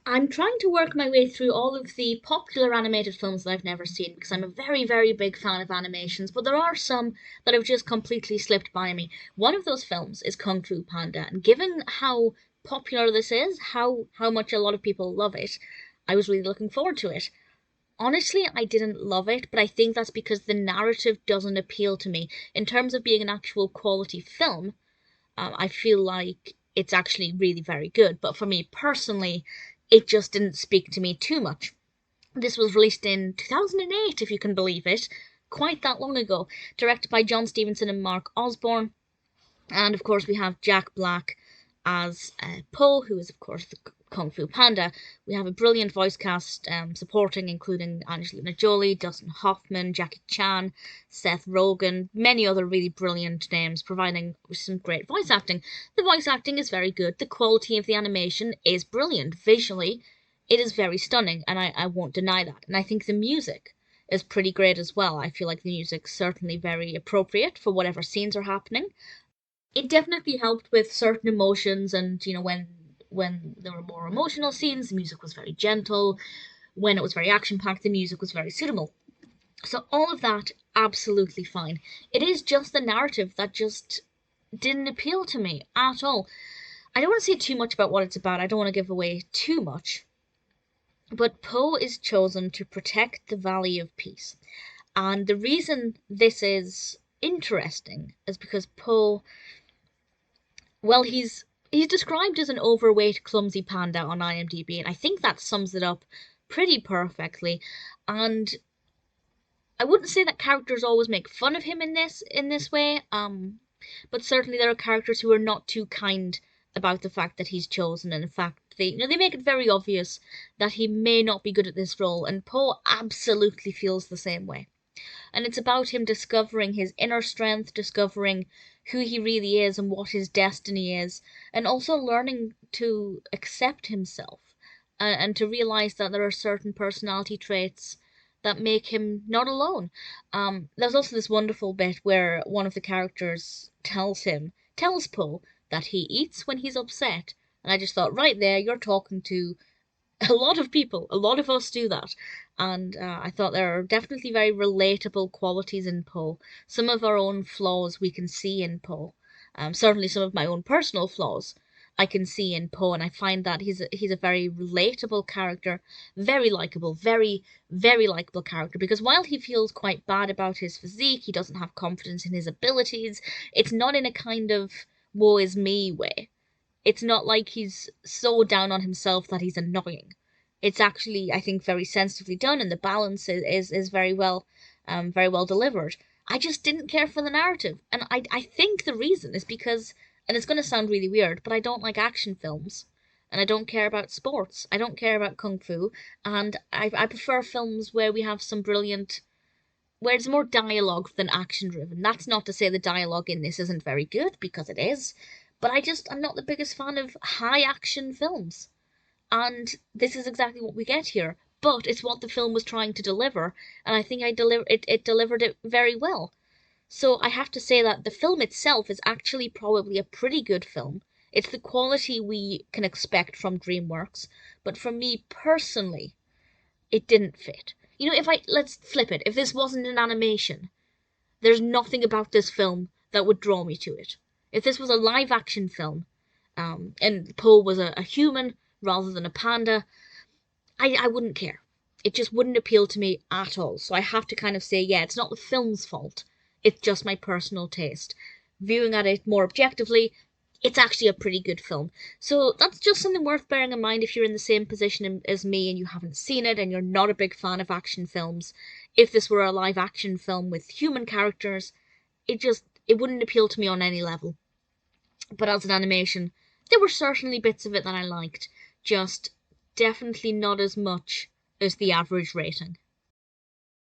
I'm trying to work my way through all of the popular animated films that I've never seen because I'm a very, very big fan of animations, but there are some that have just completely slipped by me. One of those films is Kung Fu Panda, and given how popular this is, how much a lot of people love it, I was really looking forward to it. Honestly, I didn't love it, but I think that's because the narrative doesn't appeal to me. In terms of being an actual quality film, I feel like it's actually really very good. But for me personally, it just didn't speak to me too much. This was released in 2008, if you can believe it, quite that long ago. Directed by John Stevenson and Mark Osborne. And of course, we have Jack Black as Po, who is, of course, the Kung Fu Panda. We have a brilliant voice cast supporting, including Angelina Jolie, Dustin Hoffman, Jackie Chan, Seth Rogen, many other really brilliant names, providing some great voice acting. The voice acting is very good. The quality of the animation is brilliant. Visually, it is very stunning, and I won't deny that. And I think the music is pretty great as well. I feel like the music's certainly very appropriate for whatever scenes are happening. It definitely helped with certain emotions, and when there were more emotional scenes, the music was very gentle. When it was very action packed, the music was very suitable. So all of that, absolutely fine. It is just the narrative that just didn't appeal to me at all. I don't want to say too much about what it's about. I don't want to give away too much. But Po is chosen to protect the Valley of Peace. And the reason this is interesting is because Po, well, he's described as an overweight, clumsy panda on IMDb, and I think that sums it up pretty perfectly. And I wouldn't say that characters always make fun of him in this way, but certainly there are characters who are not too kind about the fact that he's chosen, and in fact they make it very obvious that he may not be good at this role, and Poe absolutely feels the same way. And it's about him discovering his inner strength, discovering who he really is and what his destiny is, and also learning to accept himself and to realize that there are certain personality traits that make him not alone. There's also this wonderful bit where one of the characters tells Poe that he eats when he's upset. And I just thought, right there, you're talking to a lot of people, a lot of us do that. And I thought there are definitely very relatable qualities in Poe. Some of our own flaws we can see in Poe. Certainly some of my own personal flaws I can see in Poe, and I find that he's a very relatable character, very likable, very, very likable character, because while he feels quite bad about his physique, he doesn't have confidence in his abilities, it's not in a kind of woe is me way. It's not like he's so down on himself that he's annoying. It's actually, I think, very sensitively done, and the balance is very well delivered. I just didn't care for the narrative, and I think the reason is because, and it's going to sound really weird, but I don't like action films, and I don't care about sports. I don't care about kung fu, and I prefer films where we have some brilliant, where it's more dialogue than action driven. That's not to say the dialogue in this isn't very good, because it is, but I'm not the biggest fan of high action films. And this is exactly what we get here. But it's what the film was trying to deliver, and I think it delivered it very well. So I have to say that the film itself is actually probably a pretty good film. It's the quality we can expect from DreamWorks, but for me personally, it didn't fit. If let's flip it. If this wasn't an animation, there's nothing about this film that would draw me to it. If this was a live action film, and Poe was a human rather than a panda, I wouldn't care. It just wouldn't appeal to me at all. So I have to kind of say, yeah, it's not the film's fault. It's just my personal taste. Viewing at it more objectively, it's actually a pretty good film. So that's just something worth bearing in mind if you're in the same position as me and you haven't seen it and you're not a big fan of action films. If this were a live action film with human characters, it wouldn't appeal to me on any level. But as an animation, there were certainly bits of it that I liked, just definitely not as much as the average rating.